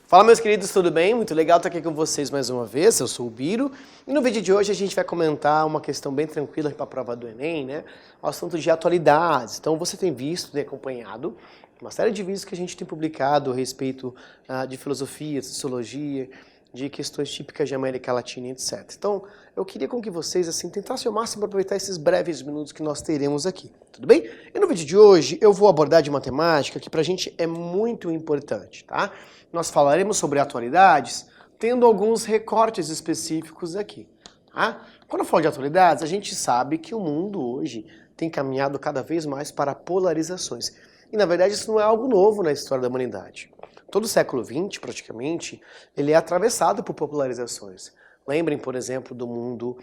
Fala, meus queridos, tudo bem? Muito legal estar aqui com vocês mais uma vez. Eu sou o Biro e no vídeo de hoje a gente vai comentar uma questão bem tranquila para a prova do Enem, né? O assunto de atualidades. Então você tem visto, tem acompanhado uma série de vídeos que a gente tem publicado a respeito de filosofia, sociologia, de questões típicas de América Latina, etc. Então, eu queria com que vocês tentassem ao máximo aproveitar esses breves minutos que nós teremos aqui, tudo bem? E no vídeo de hoje eu vou abordar de matemática que pra gente é muito importante, tá? Nós falaremos sobre atualidades, tendo alguns recortes específicos aqui, tá? Quando eu falo de atualidades, a gente sabe que o mundo hoje tem caminhado cada vez mais para polarizações. E na verdade isso não é algo novo na história da humanidade. Todo o século XX, praticamente, ele é atravessado por popularizações. Lembrem, por exemplo, do mundo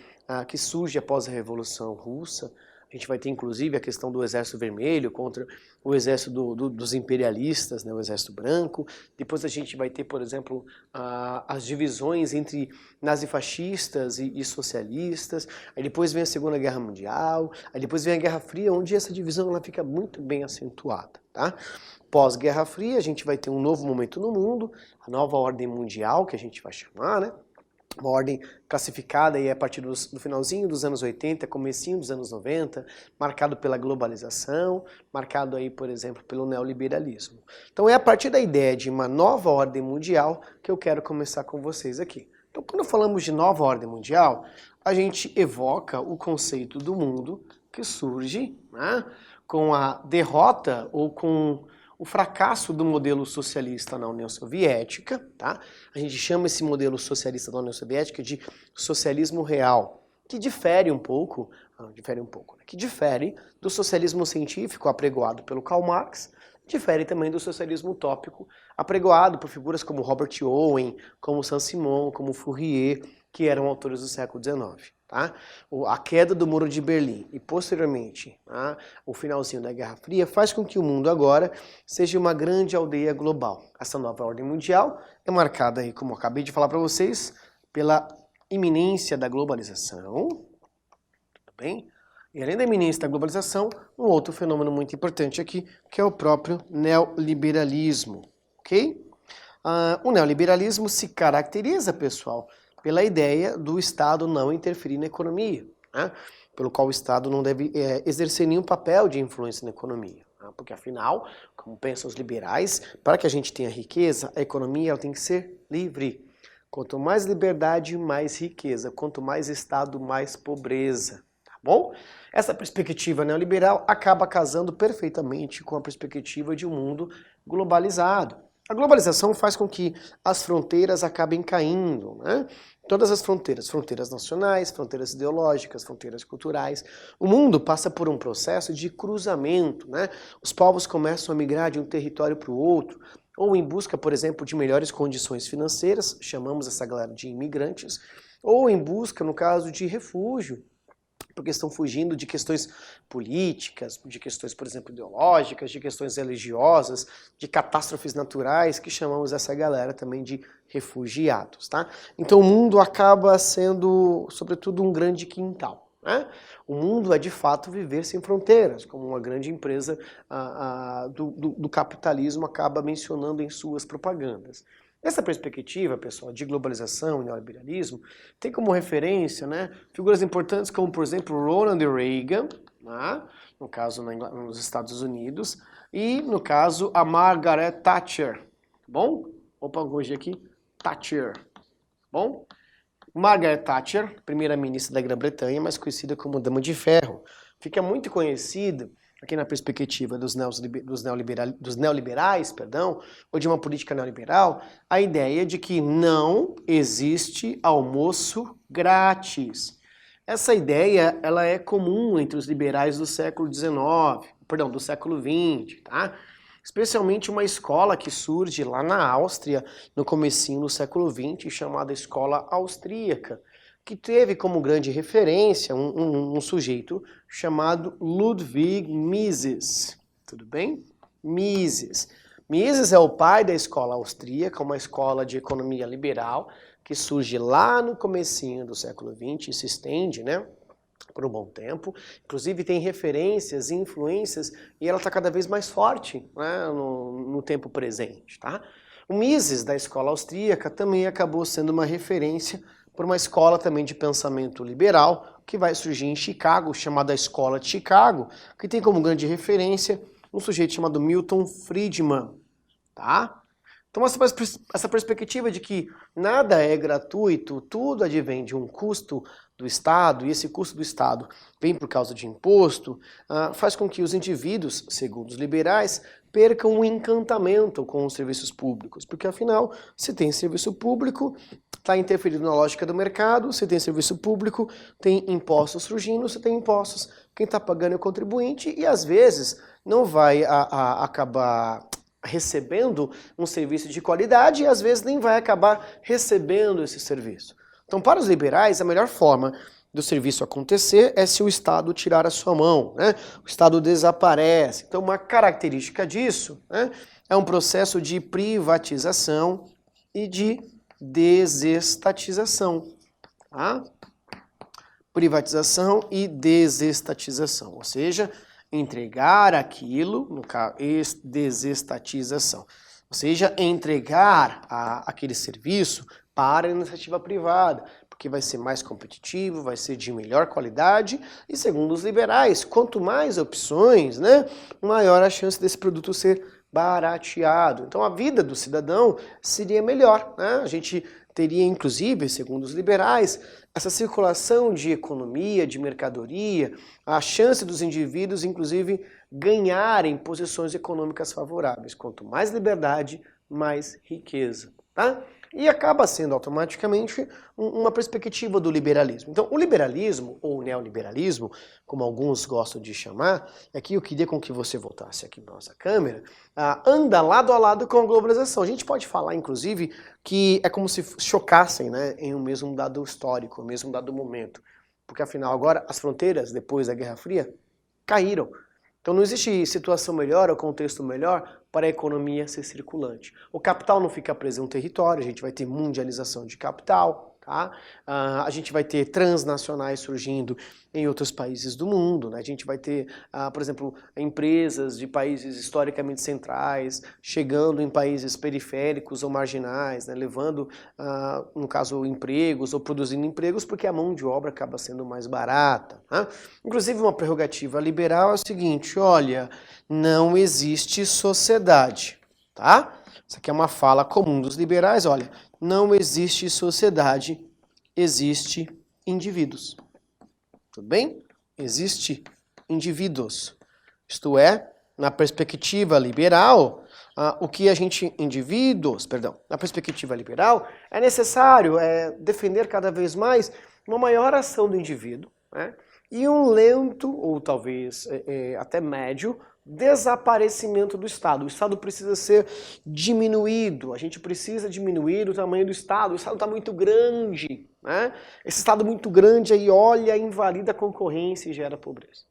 que surge após a Revolução Russa. A gente vai ter, inclusive, a questão do Exército Vermelho contra o exército dos imperialistas, né, o Exército Branco. Depois a gente vai ter, por exemplo, as divisões entre nazifascistas e socialistas. Aí depois vem a Segunda Guerra Mundial. Aí depois vem a Guerra Fria, onde essa divisão ela fica muito bem acentuada, tá? Pós-Guerra Fria, a gente vai ter um novo momento no mundo, a nova ordem mundial, que a gente vai chamar, né? Uma ordem classificada aí a partir do finalzinho dos anos 80, comecinho dos anos 90, marcado pela globalização, marcado aí, por exemplo, pelo neoliberalismo. Então é a partir da ideia de uma nova ordem mundial que eu quero começar com vocês aqui. Então quando falamos de nova ordem mundial, a gente evoca o conceito do mundo que surge, né, com a derrota ou com o fracasso do modelo socialista na União Soviética, tá? A gente chama esse modelo socialista da União Soviética de socialismo real, que difere um pouco, que difere do socialismo científico apregoado pelo Karl Marx, difere também do socialismo utópico apregoado por figuras como Robert Owen, como Saint-Simon, como Fourier, que eram autores do século XIX. Tá? A queda do Muro de Berlim e posteriormente o finalzinho da Guerra Fria faz com que o mundo agora seja uma grande aldeia global. Essa nova ordem mundial é marcada aí, como eu acabei de falar para vocês, pela iminência da globalização, tudo bem? E além da iminência da globalização, um outro fenômeno muito importante aqui, que é o próprio neoliberalismo, ok? O neoliberalismo se caracteriza, pessoal, pela ideia do Estado não interferir na economia, né? Pelo qual o Estado não deve exercer nenhum papel de influência na economia, né? Porque afinal, como pensam os liberais, para que a gente tenha riqueza, a economia ela tem que ser livre. Quanto mais liberdade, mais riqueza. Quanto mais Estado, mais pobreza. Tá bom? Essa perspectiva neoliberal acaba casando perfeitamente com a perspectiva de um mundo globalizado. A globalização faz com que as fronteiras acabem caindo, né? Todas as fronteiras nacionais, fronteiras ideológicas, fronteiras culturais. O mundo passa por um processo de cruzamento, né? Os povos começam a migrar de um território para o outro, ou em busca, por exemplo, de melhores condições financeiras, chamamos essa galera de imigrantes, ou em busca, no caso, de refúgio, porque estão fugindo de questões políticas, de questões, por exemplo, ideológicas, de questões religiosas, de catástrofes naturais, que chamamos essa galera também de refugiados, tá? Então o mundo acaba sendo, sobretudo, um grande quintal, né? O mundo é, de fato, viver sem fronteiras, como uma grande empresa do capitalismo acaba mencionando em suas propagandas. Essa perspectiva, pessoal, de globalização e neoliberalismo tem como referência, né, figuras importantes como, por exemplo, Ronald Reagan, né, no caso nos Estados Unidos, e, no caso, a Margaret Thatcher. Bom? Opa, hoje aqui, Thatcher. Bom? Margaret Thatcher, primeira-ministra da Grã-Bretanha, mais conhecida como Dama de Ferro. Fica muito conhecida aqui na perspectiva dos neoliberais, ou de uma política neoliberal, a ideia de que não existe almoço grátis. Essa ideia ela é comum entre os liberais do século do século XX, tá? Especialmente uma escola que surge lá na Áustria, no comecinho do século XX, chamada Escola Austríaca, que teve como grande referência um sujeito chamado Ludwig Mises. Tudo bem? Mises. Mises é o pai da escola austríaca, uma escola de economia liberal, que surge lá no comecinho do século XX e se estende, né, por um bom tempo. Inclusive tem referências e influências e ela está cada vez mais forte, né, no tempo presente. Tá? O Mises, da escola austríaca, também acabou sendo uma referência por uma escola também de pensamento liberal que vai surgir em Chicago, chamada Escola de Chicago, que tem como grande referência um sujeito chamado Milton Friedman. Tá? Então essa perspectiva de que nada é gratuito, tudo advém de um custo do Estado, e esse custo do Estado vem por causa de imposto, faz com que os indivíduos, segundo os liberais, percam o encantamento com os serviços públicos. Porque afinal, se tem serviço público, está interferindo na lógica do mercado, se tem serviço público, tem impostos surgindo, se tem impostos, quem está pagando é o contribuinte, e às vezes não vai acabar recebendo um serviço de qualidade e às vezes nem vai acabar recebendo esse serviço. Então, para os liberais, a melhor forma do serviço acontecer é se o Estado tirar a sua mão, né? O Estado desaparece. Então, uma característica disso, né, é um processo de privatização e de desestatização. Tá? Privatização e desestatização, ou seja, entregar aquilo, no caso, desestatização, ou seja, entregar aquele serviço para a iniciativa privada, porque vai ser mais competitivo, vai ser de melhor qualidade e, segundo os liberais, quanto mais opções, né, maior a chance desse produto ser barateado. Então a vida do cidadão seria melhor, né? A gente teria, inclusive, segundo os liberais, essa circulação de economia, de mercadoria, a chance dos indivíduos, inclusive, ganharem posições econômicas favoráveis. Quanto mais liberdade, mais riqueza. Tá? E acaba sendo automaticamente uma perspectiva do liberalismo. Então, o liberalismo, ou o neoliberalismo, como alguns gostam de chamar, aqui eu queria com que você voltasse aqui para a nossa câmera, anda lado a lado com a globalização. A gente pode falar, inclusive, que é como se chocassem, né, em um mesmo dado histórico, um mesmo dado momento. Porque, afinal, agora as fronteiras, depois da Guerra Fria, caíram. Então não existe situação melhor ou contexto melhor para a economia ser circulante. O capital não fica preso em um território, a gente vai ter mundialização de capital, tá? A gente vai ter transnacionais surgindo em outros países do mundo, né? A gente vai ter, por exemplo, empresas de países historicamente centrais chegando em países periféricos ou marginais, né? Levando, no caso, empregos ou produzindo empregos porque a mão de obra acaba sendo mais barata. Né? Inclusive, uma prerrogativa liberal é o seguinte, olha, não existe sociedade, tá? Isso aqui é uma fala comum dos liberais, olha, não existe sociedade, existe indivíduos. Tudo bem? Existe indivíduos. Isto é, na perspectiva liberal, na perspectiva liberal, é necessário defender cada vez mais uma maior ação do indivíduo, né? E um lento, ou talvez até médio, desaparecimento do Estado. O Estado precisa ser diminuído, a gente precisa diminuir o tamanho do Estado. O Estado está muito grande, né? Esse Estado muito grande aí, olha, invalida a concorrência e gera pobreza.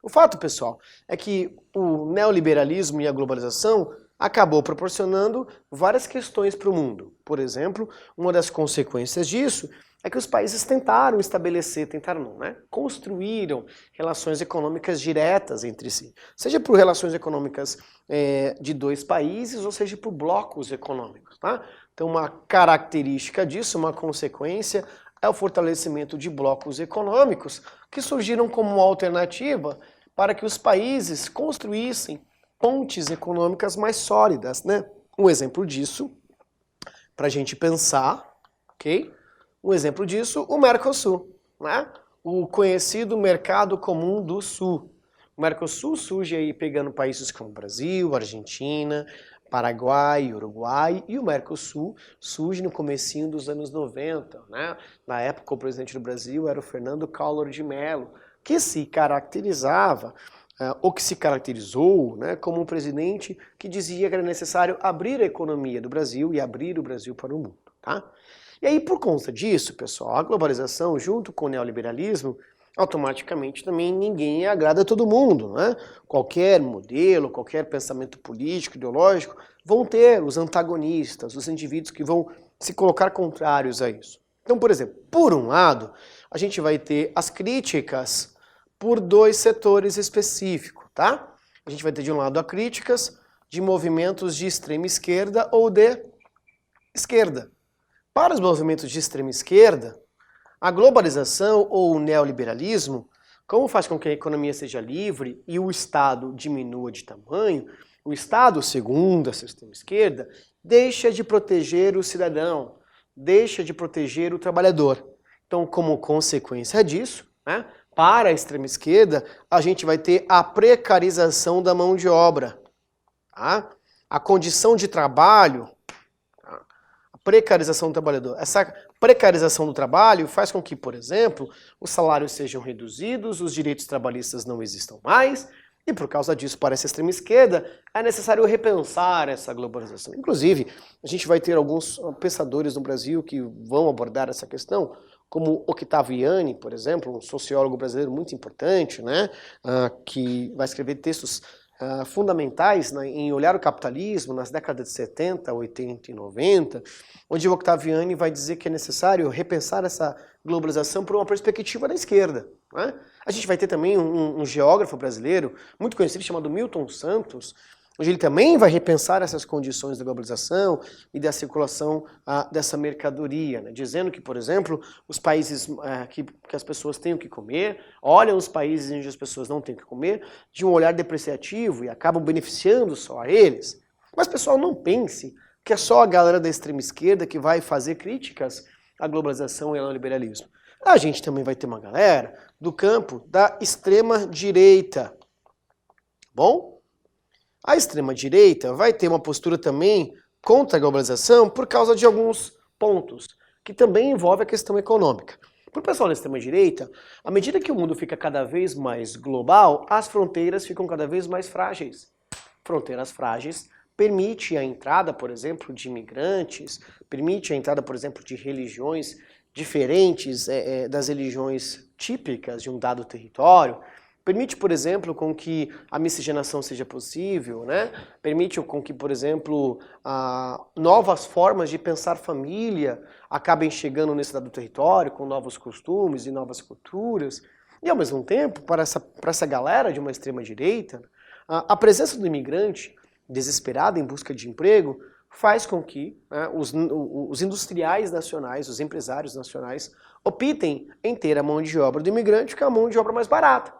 O fato, pessoal, é que o neoliberalismo e a globalização acabou proporcionando várias questões para o mundo. Por exemplo, uma das consequências disso é que os países tentaram construíram relações econômicas diretas entre si. Seja por relações econômicas de dois países, ou seja por blocos econômicos. Tá? Então uma característica disso, uma consequência, é o fortalecimento de blocos econômicos que surgiram como uma alternativa para que os países construíssem pontes econômicas mais sólidas. Né? Um exemplo disso, para a gente pensar, ok? Um exemplo disso, o Mercosul, né? O conhecido Mercado Comum do Sul. O Mercosul surge aí pegando países como Brasil, Argentina, Paraguai, Uruguai, e o Mercosul surge no comecinho dos anos 90, né? Na época o presidente do Brasil era o Fernando Collor de Mello, que se caracterizava, ou que se caracterizou, né, como um presidente que dizia que era necessário abrir a economia do Brasil e abrir o Brasil para o mundo, tá? E aí, por conta disso, pessoal, a globalização, junto com o neoliberalismo, automaticamente também ninguém agrada a todo mundo, né? Qualquer modelo, qualquer pensamento político, ideológico, vão ter os antagonistas, os indivíduos que vão se colocar contrários a isso. Então, por exemplo, por um lado, a gente vai ter as críticas por dois setores específicos, tá? A gente vai ter de um lado as críticas de movimentos de extrema esquerda ou de esquerda. Para os movimentos de extrema esquerda, a globalização ou o neoliberalismo, como faz com que a economia seja livre e o Estado diminua de tamanho, o Estado, segundo essa extrema esquerda, deixa de proteger o cidadão, deixa de proteger o trabalhador. Então, como consequência disso, né, para a extrema esquerda, a gente vai ter a precarização da mão de obra. Tá? A condição de trabalho, a precarização do trabalhador. Essa precarização do trabalho faz com que, por exemplo, os salários sejam reduzidos, os direitos trabalhistas não existam mais, e por causa disso, para essa extrema esquerda, é necessário repensar essa globalização. Inclusive, a gente vai ter alguns pensadores no Brasil que vão abordar essa questão, como Octaviani, por exemplo, um sociólogo brasileiro muito importante, né, que vai escrever textos fundamentais em olhar o capitalismo nas décadas de 70, 80 e 90, onde o Octaviani vai dizer que é necessário repensar essa globalização por uma perspectiva da esquerda. Né? A gente vai ter também um geógrafo brasileiro muito conhecido chamado Milton Santos, onde ele também vai repensar essas condições da globalização e da circulação dessa mercadoria, né? Dizendo que, por exemplo, os países que as pessoas têm o que comer, olham os países onde as pessoas não têm o que comer de um olhar depreciativo e acabam beneficiando só a eles. Mas, pessoal, não pense que é só a galera da extrema esquerda que vai fazer críticas à globalização e ao neoliberalismo. A gente também vai ter uma galera do campo da extrema direita. Bom? A extrema-direita vai ter uma postura também contra a globalização por causa de alguns pontos, que também envolve a questão econômica. Para o pessoal da extrema-direita, à medida que o mundo fica cada vez mais global, as fronteiras ficam cada vez mais frágeis. Fronteiras frágeis permite a entrada, por exemplo, de imigrantes, permite a entrada, por exemplo, de religiões diferentes das religiões típicas de um dado território. Permite, por exemplo, com que a miscigenação seja possível, né? Permite com que, por exemplo, novas formas de pensar família acabem chegando nesse dado território, com novos costumes e novas culturas. E, ao mesmo tempo, para essa galera de uma extrema-direita, a presença do imigrante desesperado em busca de emprego faz com que os industriais nacionais, os empresários nacionais, optem em ter a mão de obra do imigrante, que é a mão de obra mais barata.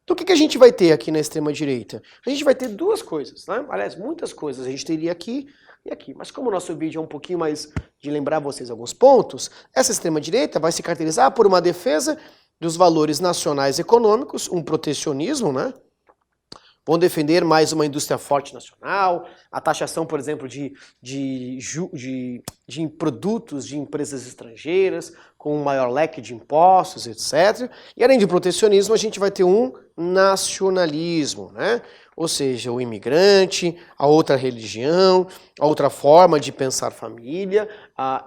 Então o que a gente vai ter aqui na extrema-direita? A gente vai ter duas coisas, né? Aliás, muitas coisas a gente teria aqui e aqui. Mas como o nosso vídeo é um pouquinho mais de lembrar vocês alguns pontos, essa extrema-direita vai se caracterizar por uma defesa dos valores nacionais econômicos, um protecionismo, né? Vão defender mais uma indústria forte nacional, a taxação, por exemplo, de produtos de empresas estrangeiras, com um maior leque de impostos, etc. E além de protecionismo, a gente vai ter um nacionalismo, né? Ou seja, o imigrante, a outra religião, a outra forma de pensar família,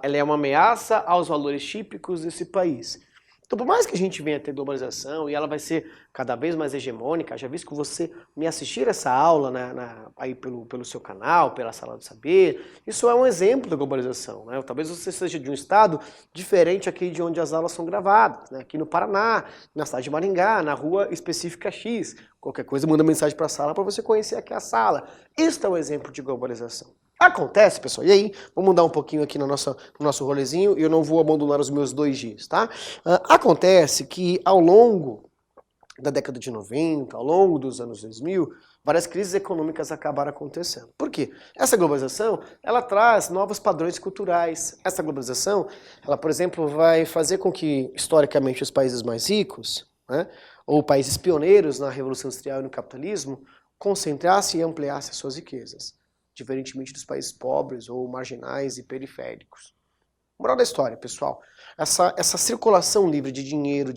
ela é uma ameaça aos valores típicos desse país. Então, por mais que a gente venha ter globalização e ela vai ser cada vez mais hegemônica, já visto que você me assistir essa aula aí pelo seu canal, pela Sala do Saber, isso é um exemplo da globalização, né? Talvez você seja de um estado diferente aqui de onde as aulas são gravadas, né? Aqui no Paraná, na cidade de Maringá, na rua específica X. Qualquer coisa, manda mensagem para a sala para você conhecer aqui a sala. Isso é um exemplo de globalização. Acontece, pessoal, e aí, vamos mudar um pouquinho aqui no nosso rolezinho, e eu não vou abandonar os meus 2 dias, tá? Acontece que ao longo da década de 90, ao longo dos anos 2000, várias crises econômicas acabaram acontecendo. Por quê? Essa globalização, ela traz novos padrões culturais. Essa globalização, ela, por exemplo, vai fazer com que, historicamente, os países mais ricos, né, ou países pioneiros na Revolução Industrial e no capitalismo, concentrassem e ampliassem suas riquezas, diferentemente dos países pobres ou marginais e periféricos. Moral da história, pessoal, essa circulação livre de dinheiro,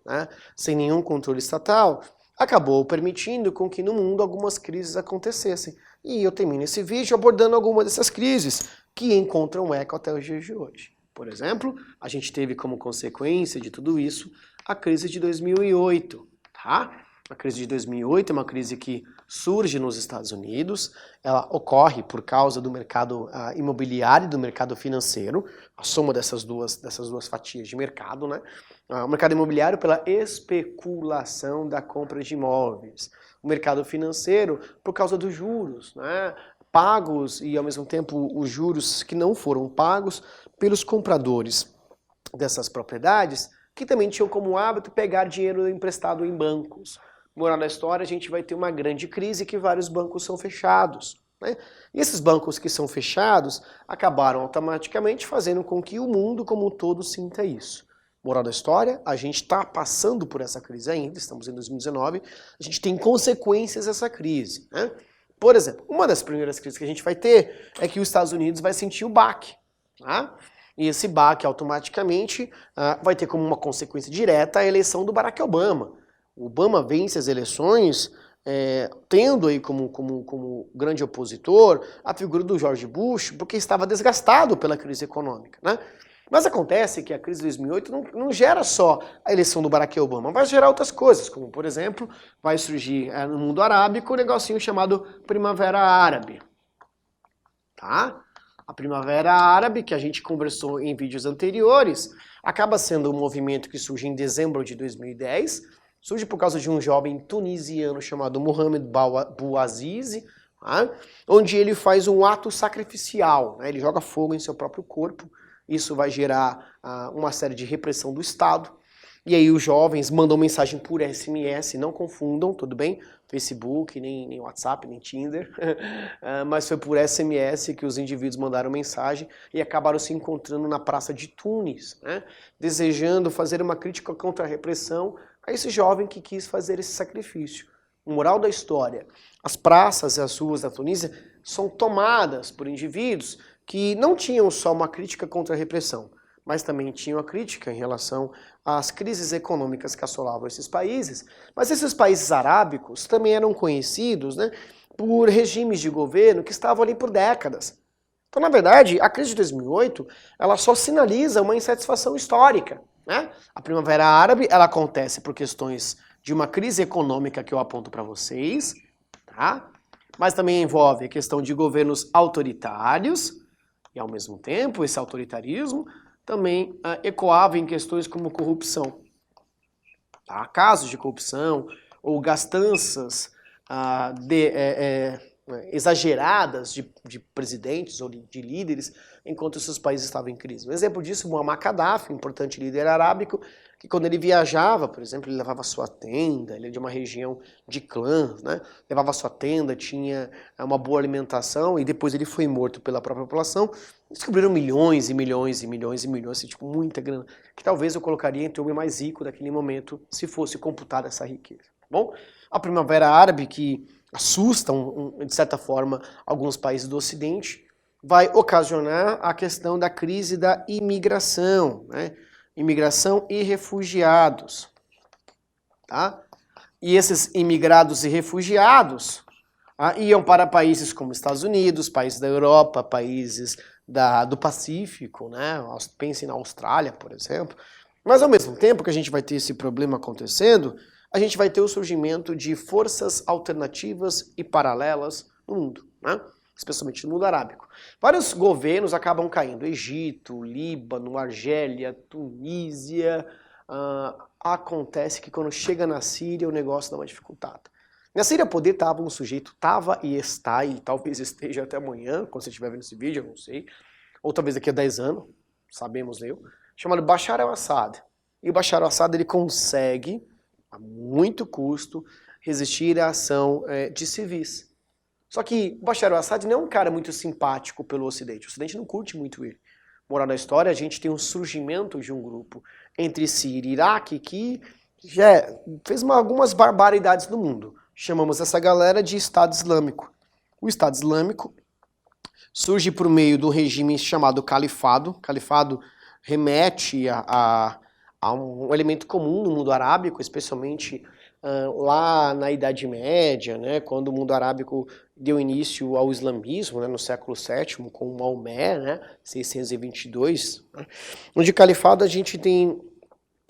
né, sem nenhum controle estatal, acabou permitindo com que no mundo algumas crises acontecessem. E eu termino esse vídeo abordando algumas dessas crises que encontram eco até os dias de hoje. Por exemplo, a gente teve como consequência de tudo isso a crise de 2008, tá? A crise de 2008 é uma crise que surge nos Estados Unidos, ela ocorre por causa do mercado imobiliário e do mercado financeiro, a soma dessas duas fatias de mercado, né? O mercado imobiliário pela especulação da compra de imóveis, o mercado financeiro por causa dos juros, né? Pagos e ao mesmo tempo os juros que não foram pagos pelos compradores dessas propriedades, que também tinham como hábito pegar dinheiro emprestado em bancos. Moral da história, a gente vai ter uma grande crise que vários bancos são fechados, né? E esses bancos que são fechados acabaram automaticamente fazendo com que o mundo como um todo sinta isso. Moral da história, a gente está passando por essa crise ainda, estamos em 2019, a gente tem consequências dessa crise, né? Por exemplo, uma das primeiras crises que a gente vai ter é que os Estados Unidos vai sentir o baque, tá? E esse baque automaticamente vai ter como uma consequência direta a eleição do Barack Obama. O Obama vence as eleições tendo aí como grande opositor a figura do George Bush, porque estava desgastado pela crise econômica, né? Mas acontece que a crise de 2008 não gera só a eleição do Barack Obama, vai gerar outras coisas, como por exemplo, vai surgir no mundo arábico um negocinho chamado Primavera Árabe, tá? A Primavera Árabe, que a gente conversou em vídeos anteriores, acaba sendo um movimento que surge em dezembro de 2010, surge por causa de um jovem tunisiano chamado Mohamed Bouazizi, tá? Onde ele faz um ato sacrificial, né? Ele joga fogo em seu próprio corpo, isso vai gerar uma série de repressão do Estado. E aí os jovens mandam mensagem por SMS, não confundam, tudo bem? Facebook, nem WhatsApp, nem Tinder, mas foi por SMS que os indivíduos mandaram mensagem e acabaram se encontrando na praça de Tunis, né? Desejando fazer uma crítica contra a repressão a esse jovem que quis fazer esse sacrifício. O moral da história, as praças e as ruas da Tunísia são tomadas por indivíduos que não tinham só uma crítica contra a repressão, mas também tinham a crítica em relação às crises econômicas que assolavam esses países. Mas esses países arábicos também eram conhecidos, né, por regimes de governo que estavam ali por décadas. Então, na verdade, a crise de 2008 ela só sinaliza uma insatisfação histórica, né? A Primavera Árabe ela acontece por questões de uma crise econômica que eu aponto para vocês, tá? Mas também envolve a questão de governos autoritários e, ao mesmo tempo, esse autoritarismo também ecoava em questões como corrupção. Tá? Casos de corrupção ou gastanças exageradas de presidentes ou de líderes enquanto esses países estavam em crise. Um exemplo disso, Muammar Gaddafi, um importante líder arábico, que quando ele viajava, por exemplo, ele levava sua tenda, ele é de uma região de clãs, né? Levava sua tenda, tinha uma boa alimentação e depois ele foi morto pela própria população. Descobriram milhões e milhões e milhões e milhões, assim, tipo, muita grana, que talvez eu colocaria entre o homem mais rico daquele momento se fosse computada essa riqueza. Tá bom? A Primavera Árabe, que assusta, de certa forma, alguns países do Ocidente, vai ocasionar a questão da crise da imigração, né? Imigração e refugiados, tá? E esses imigrados e refugiados iam para países como Estados Unidos, países da Europa, países do Pacífico, né? Pense na Austrália, por exemplo. Mas ao mesmo tempo que a gente vai ter esse problema acontecendo, a gente vai ter o surgimento de forças alternativas e paralelas no mundo, né? Especialmente no mundo arábico. Vários governos acabam caindo, Egito, Líbano, Argélia, Tunísia. Acontece que quando chega na Síria o negócio dá uma dificultada. Na Síria poder estava um sujeito, estava e está, e talvez esteja até amanhã, quando você estiver vendo esse vídeo, eu não sei, ou talvez daqui a 10 anos, sabemos eu, chamado Bashar al-Assad. E o Bashar al-Assad ele consegue, a muito custo, resistir à ação de civis. Só que o Bashar al-Assad não é um cara muito simpático pelo Ocidente. O Ocidente não curte muito ele. Moral da história, a gente tem um surgimento de um grupo entre Síria e Iraque que já fez algumas barbaridades no mundo. Chamamos essa galera de Estado Islâmico. O Estado Islâmico surge por meio do regime chamado Califado. Califado remete a um elemento comum no mundo arábico, especialmente lá na Idade Média, né, quando o mundo arábico deu início ao islamismo, né, no século VII, com Maomé, né, 622, né, onde o califado a gente tem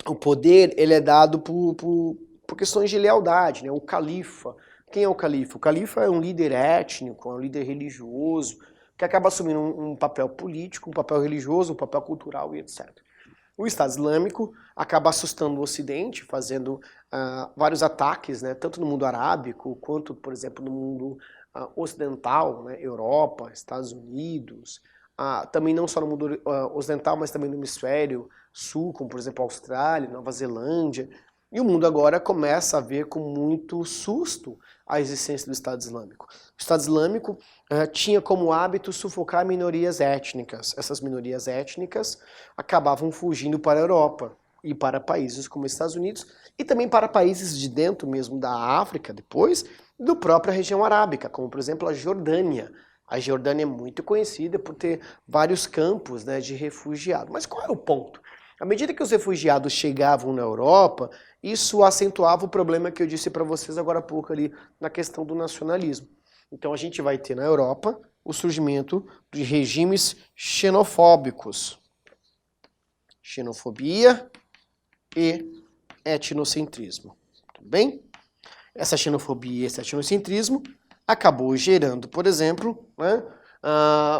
o poder, ele é dado por por questões de lealdade, né? O califa. Quem é o califa? O califa é um líder étnico, é um líder religioso, que acaba assumindo um papel político, um papel religioso, um papel cultural e etc. O Estado Islâmico acaba assustando o Ocidente, fazendo vários ataques, né, tanto no mundo arábico, quanto, por exemplo, no mundo ocidental, né, Europa, Estados Unidos, também não só no mundo ocidental, mas também no hemisfério sul, como, por exemplo, a Austrália, Nova Zelândia. E o mundo agora começa a ver com muito susto a existência do Estado Islâmico. O Estado Islâmico tinha como hábito sufocar minorias étnicas. Essas minorias étnicas acabavam fugindo para a Europa e para países como os Estados Unidos e também para países de dentro mesmo da África depois, da própria região arábica, como por exemplo a Jordânia. A Jordânia é muito conhecida por ter vários campos, né, de refugiados. Mas qual é o ponto? À medida que os refugiados chegavam na Europa, isso acentuava o problema que eu disse para vocês agora há pouco ali na questão do nacionalismo. Então a gente vai ter na Europa o surgimento de regimes xenofóbicos. Xenofobia e etnocentrismo. Tudo bem? Essa xenofobia e esse etnocentrismo acabou gerando, por exemplo, né,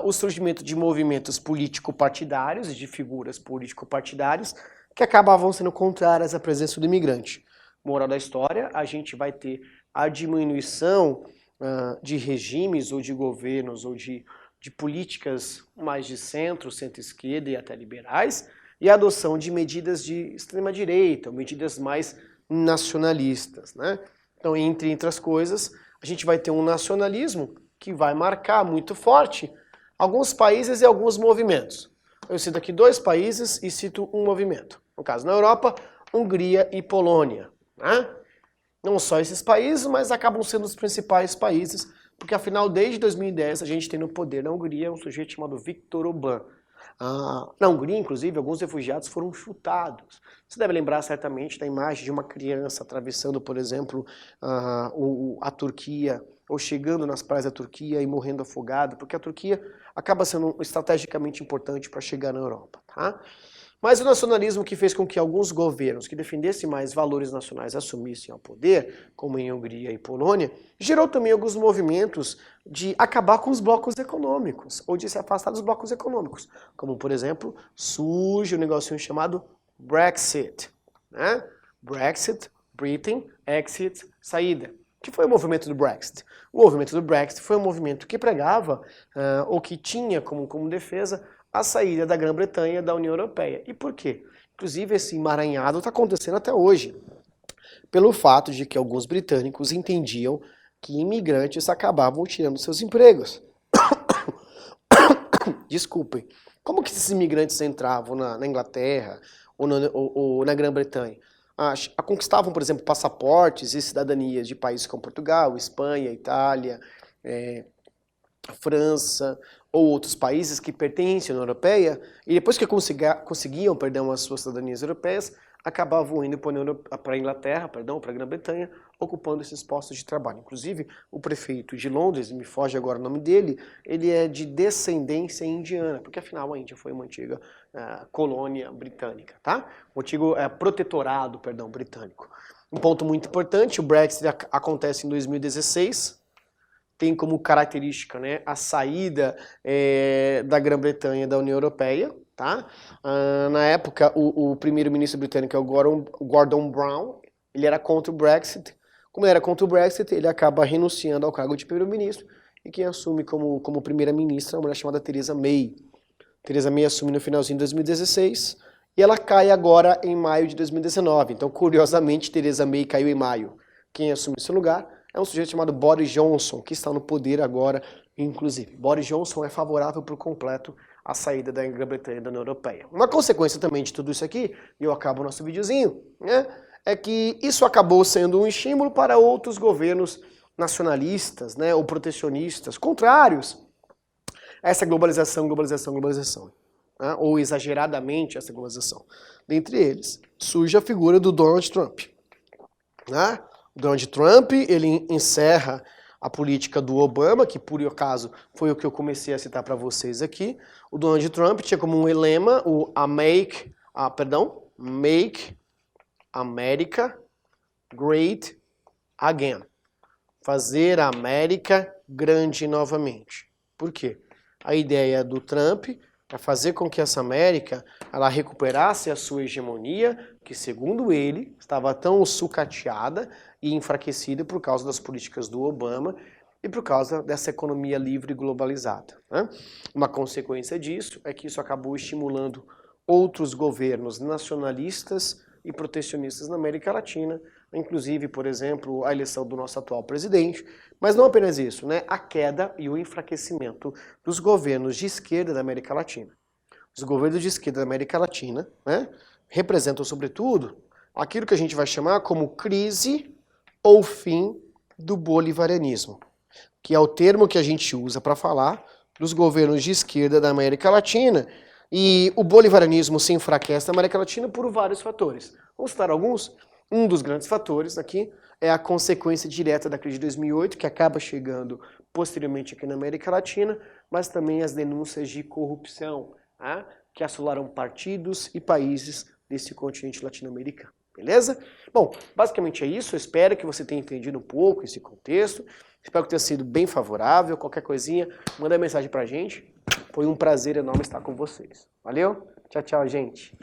o surgimento de movimentos político-partidários e de figuras político-partidárias que acabavam sendo contrárias à presença do imigrante. Moral da história, a gente vai ter a diminuição de regimes ou de governos ou de políticas mais de centro, centro-esquerda e até liberais, e a adoção de medidas de extrema-direita, medidas mais nacionalistas, né? Então, entre outras coisas, a gente vai ter um nacionalismo que vai marcar muito forte alguns países e alguns movimentos. Eu cito aqui 2 países e cito um movimento. No caso, na Europa, Hungria e Polônia, né? Não só esses países, mas acabam sendo os principais países, porque afinal, desde 2010, a gente tem no poder na Hungria um sujeito chamado Viktor Orbán. Na Hungria, inclusive, alguns refugiados foram chutados. Você deve lembrar certamente da imagem de uma criança atravessando, por exemplo, a Turquia, ou chegando nas praias da Turquia e morrendo afogado, porque a Turquia acaba sendo estrategicamente importante para chegar na Europa, tá? Mas o nacionalismo que fez com que alguns governos que defendessem mais valores nacionais assumissem ao poder, como em Hungria e Polônia, gerou também alguns movimentos de acabar com os blocos econômicos, ou de se afastar dos blocos econômicos, como, por exemplo, surge um negocinho chamado Brexit, né? Brexit, Britain, exit, saída. O que foi o movimento do Brexit? O movimento do Brexit foi um movimento que pregava, ou que tinha como defesa, a saída da Grã-Bretanha da União Europeia. E por quê? Inclusive esse emaranhado está acontecendo até hoje, pelo fato de que alguns britânicos entendiam que imigrantes acabavam tirando seus empregos. Desculpem. Como que esses imigrantes entravam na Inglaterra ou na Grã-Bretanha? Conquistavam, por exemplo, passaportes e cidadanias de países como Portugal, Espanha, Itália, França ou outros países que pertencem à União Europeia, e depois que conseguiam, as suas cidadanias europeias, acabavam indo para a Inglaterra, para a Grã-Bretanha, ocupando esses postos de trabalho. Inclusive, o prefeito de Londres, me foge agora o nome dele, ele é de descendência indiana, porque afinal a Índia foi uma antiga colônia britânica, tá? Um antigo protetorado, britânico. Um ponto muito importante, o Brexit acontece em 2016, tem como característica, né, a saída da Grã-Bretanha da União Europeia, tá? Na época, o primeiro-ministro britânico é o Gordon Brown, ele era contra o Brexit. Como ele era contra o Brexit, ele acaba renunciando ao cargo de primeiro-ministro e quem assume como primeira-ministra é uma mulher chamada Theresa May. Theresa May assume no finalzinho de 2016 e ela cai agora em maio de 2019. Então, curiosamente, Theresa May caiu em maio. Quem assume esse lugar é um sujeito chamado Boris Johnson, que está no poder agora, inclusive. Boris Johnson é favorável por completo à saída da Grã-Bretanha da União Europeia. Uma consequência também de tudo isso aqui, e eu acabo o nosso videozinho, né, é que isso acabou sendo um estímulo para outros governos nacionalistas, né, ou protecionistas, contrários a essa globalização, né, ou exageradamente essa globalização. Dentre eles, surge a figura do Donald Trump, né? O Donald Trump, ele encerra a política do Obama, que por acaso foi o que eu comecei a citar para vocês aqui. O Donald Trump tinha como um lema Make America great again. Fazer a América grande novamente. Por quê? A ideia do Trump é fazer com que essa América ela recuperasse a sua hegemonia, que segundo ele estava tão sucateada e enfraquecida por causa das políticas do Obama e por causa dessa economia livre e globalizada, né? Uma consequência disso é que isso acabou estimulando outros governos nacionalistas e protecionistas na América Latina, inclusive, por exemplo, a eleição do nosso atual presidente, mas não apenas isso, né? A queda e o enfraquecimento dos governos de esquerda da América Latina. Os governos de esquerda da América Latina, né, representam, sobretudo, aquilo que a gente vai chamar como crise ou fim do bolivarianismo, que é o termo que a gente usa para falar dos governos de esquerda da América Latina. E o bolivarianismo se enfraquece na América Latina por vários fatores. Vamos citar alguns? Um dos grandes fatores aqui é a consequência direta da crise de 2008, que acaba chegando posteriormente aqui na América Latina, mas também as denúncias de corrupção, tá? Que assolaram partidos e países desse continente latino-americano. Beleza? Bom, basicamente é isso. Eu espero que você tenha entendido um pouco esse contexto. Espero que tenha sido bem favorável. Qualquer coisinha, manda mensagem pra gente. Foi um prazer enorme estar com vocês. Valeu? Tchau, tchau, gente.